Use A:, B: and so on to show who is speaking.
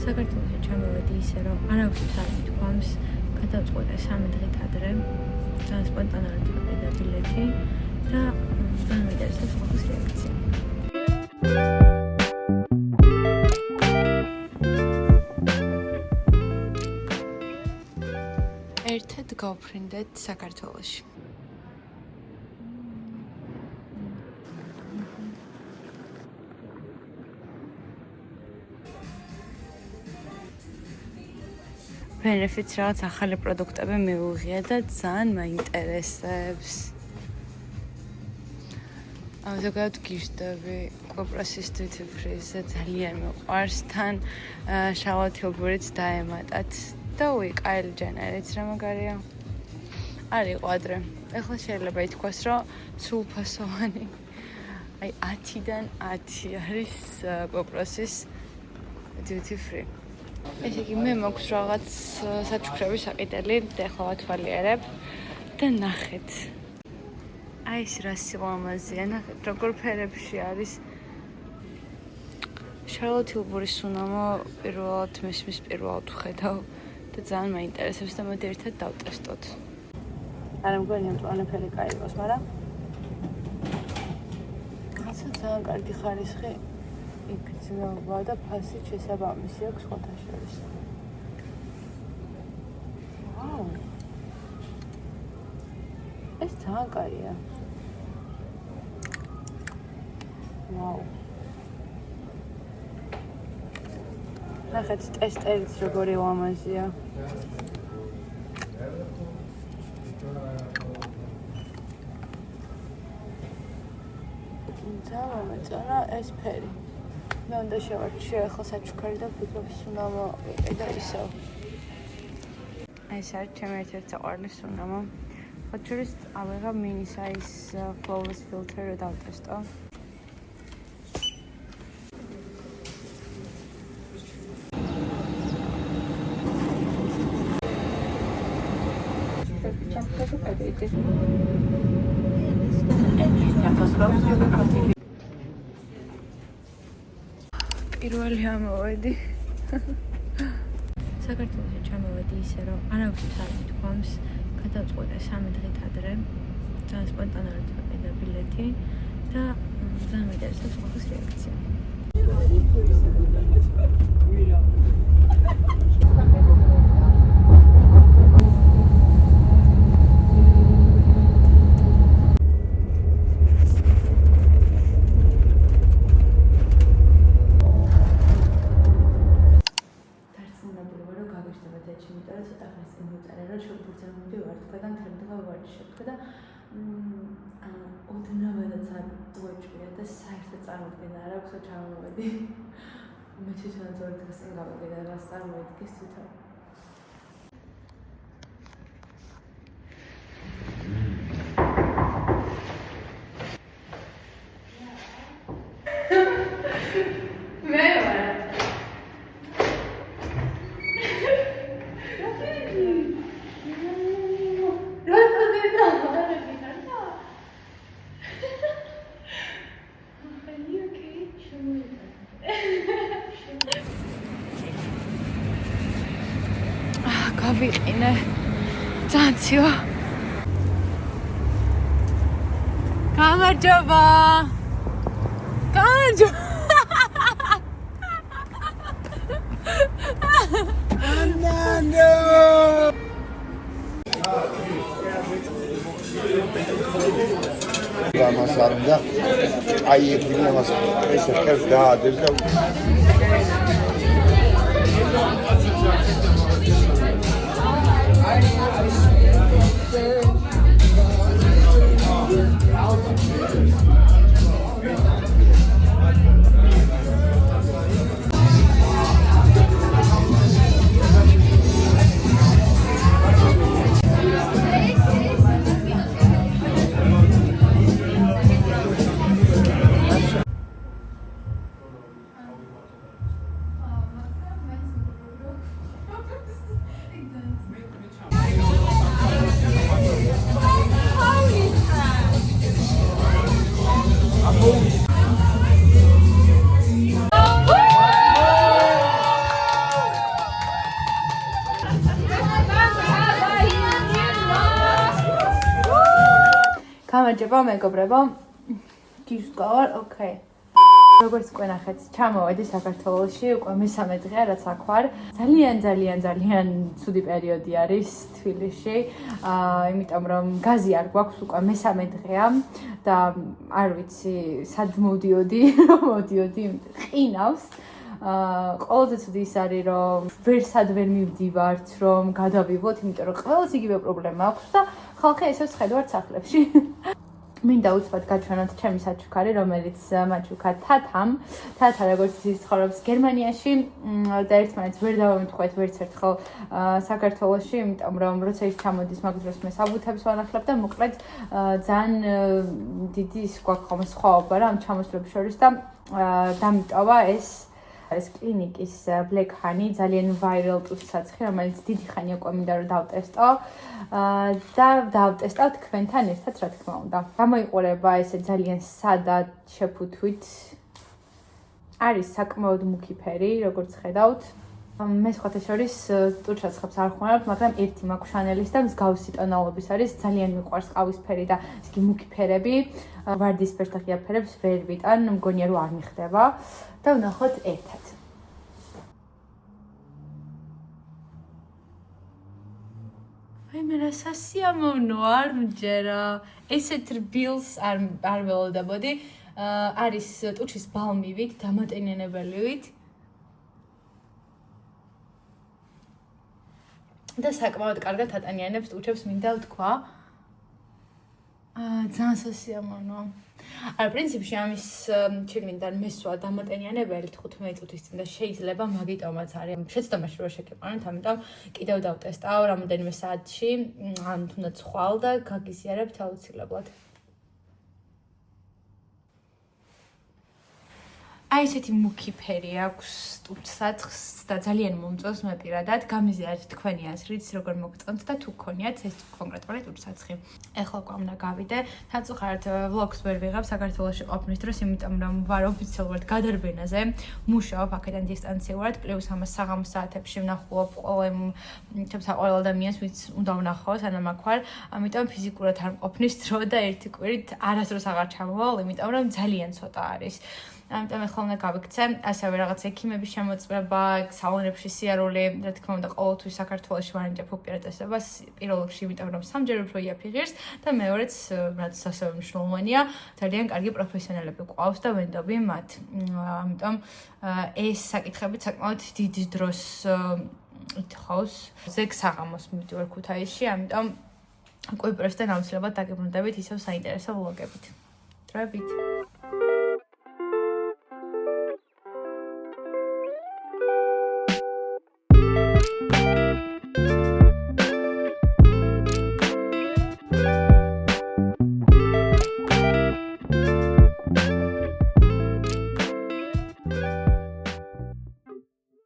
A: საქართველოში ჩამოვედი ისე, რომ არავის არ მithქვამს, გადავწყვეტე 3 დღით ადრე, ძალიან სპონტანურად ვიყიდა ბილეთი და ძალიან მეინტერესებს ხალხის რეაქცია. ერთად გავფრინდეთ საქართველოში. Benefits რაღაც ახალი პროდუქტები მივუღია და ძალიან მაინტერესებს. ზოგადად გიშდები კოპროსის duty free-ზე ძალიან მიყვარს, თან შავათილბურიც დაემატათ და Kylie Jenner-იც რა მაგარია. არ იყო ადრე. ეხლა შეიძლება ითქვას, რომ სრულფასოვანი. აი 10-დან 10 არის კოპროსის duty free. ესე იგი მე მაქვს რაღაც საჩუქრების საყიდელი და ახლა ვათვალიერებ და ნახეთ. აი ეს რა სილამაზეა, ნახეთ როგორ ფერებში არის. შარლოტ თილბურის სუნამო პირველად მესმის პირველად ვხედავ და ძალიან მაინტერესებს და მოდი ერთად დავტესტოთ. არა მგონია მწვანე ფერი კაი იყოს, მაგრამ რაცა ძალიან კარგი ხარისხი იქცნობა და ფასი შესაბამისი აქვს სხვათა შორის. ვაუ! ეს ძალიან კაია. ვაუ! ნახეთ ტესტერიც როგორი ლამაზია. ძალიან მეწონა ეს ფერი. მე უნდა შევარჩიო ახლა საჩუქარი და ფიქრობ სუნამო ვიყიდე ისევ. აი ეს არის ჩემი ერთ-ერთი საყვარელი სუნამო. ხოჩურის ავიღა mini size flawless filter და დავტესტო. პირველი ამოვედი. საქართველოში ჩამოვედი ისე, რომ არავის არ მithქვამს, გადავწყვეტე 3 დღით ადრე, ძალიან სპონტანურად ვიყიდა ბილეთი და ძალიან მეინტერესებს ხალხის რეაქცია. ოდნავადაც არ უეჭვია და საერთოდ წარმოდგენა არ აქვს, ჩამოვედი. მე თვითონაც 2 დღეს წინ გავიგე რას წარმოიდგეს თვითონ. მე ვარ. გავიყინე ძალიან ცივა. გამარჯობა. გამარჯობა.
B: Anando. Mas arında ay bilmez. Neyse kez daha derse.
A: გამარჯობა მეგობრებო. გისკავარ, ოკეი. როგორც უკვე ნახეთ, ჩამოვედი საქართველოში, უკვე მესამე დღეა რაც აქ ვარ. ძალიან ცუდი პერიოდი არის თბილისში. იმიტომ რომ გაზი არ გვაქვს უკვე მესამე დღეა და არ ვიცი, სად მოდიოდი, რომ მოდიოდი, ყინავს. ყველაზე ცუდი ის არის, რომ ვერსად ვერ მივდივართ, რომ გადავიღოთ, იმიტომ რომ ყველას იგივე პრობლემა აქვს და ხალხი ესეც ხედავთ სახლებში. მინდა უცბად გაჩვენოთ ჩემი საჩუქარი, რომელიც მაჩუქა თათამ. თათა როგორც ის ცხოვრობს გერმანიაში და ერთმანეთს ვერ დავემთხვეთ ვერც ერთხელ საქართველოში, იმიტომ რომ როცა ის ჩამოდის მაგ დროს მე საბუთებს ვანახლებ და მოკლედ ძალიან დიდი ის გვაქვს ხოლმე სხვაობა რა ამ ჩამოსვლებს შორის და დამიტოვა ეს კლინიკის Black Honey ძალიან viral ტუსაცხი, რომელიც დიდი ხანია უკვე მინდა რომ დავტესტო და დავტესტავ თქვენთან ერთად, რა თქმა უნდა. გამოიყურება ესე ძალიან სადა შეფუთვით. არის საკმაოდ მუქი ფერი, როგორც ხედავთ. მე სხვათა შორის ტურჩაცხებს არ ხმარობ, მაგრამ ერთი მაქვს Chanel-ის და მსგავსი ტონალობის არის, ძალიან მიყვარს ყავისფერი და ისეთი მუქი ფერები. ვარდისფერთა ღია ფერებს ვერ ვიტან, მგონია რომ არ მიხდება. და ვნახოთ ერთად. აი მე რა სასიამოვნო არ მჯერა. ესეთ რბილს არ ველოდებოდი. არის ტუჩის ბალმივით, დამატენიანებელივით. და საკმაოდ კარგად ატანიანებს ტუჩებს, მინდა ვთქვა. ძალიან სასიამოვნოა. არ პრინციპში ამის შეგნიდან მესვა დამატენიანებელი 15 წუთის წინ და შეიძლება მაგიტომაც არის. შეცდომაში რო შეგეყაროთ, ამიტომ კიდევ დავტესტავ რამოდენიმე საათში, ან თუნდაც ხვალ და გაგიზიარებთ აუცილებლად. აი ესეთი მუქი ფერი აქვს ტურცაცხს და ძალიან მომწონს მე პირადად. გამიზიარეთ თქვენი აზრით, როგორ მოგწონთ და თუ გქონიათ ეს კონკრეტული ტურცაცხი. ეხლა უკვე უნდა გავიდე. თანწუხარად ვლოგს ვერ ვიღებ საქართველოში ყოფნის დროს, იმიტომ რომ ვარ ოფიციალურად გადარბენაზე. მუშაობ აქედან დისტანციურად, პლუს ამას საღამოს საათებში ვნახულობ ჩემს საყვარელ ადამიანს, ვინც უნდა ვნახო, სანამ აქ ვარ. ამიტომ ფიზიკურად არ მყოფნის დრო და ერთი კვირით არასდროს აღარ ჩამოვალ, იმიტომ რომ ძალიან ცოტა არის. ამიტომ ახლა უნდა გავიქცე, ასევე რაღაც ექიმების შემოწმება, სალონებში სიარული, რა თქმა უნდა, ყოველთვის საქართველოში ვარენჯებ უპირატესობას, პირველ რიგში, იმიტომ რომ სამჯერ უფრო იაფი ღირს და მეორეც, რაც ასევე მნიშვნელოვანია, ძალიან კარგი პროფესიონალები გვყავს და ვენდობი მათ. ამიტომ ეს საკითხები საკმაოდ დიდ დროს ითხოვს. ზეგ საღამოს მივდივარ ქუთაისში, ამიტომ კვიპროსთან აუცილებლად დაგებრუნდებით ისევ საინტერესო ვლოგებით. დროებით.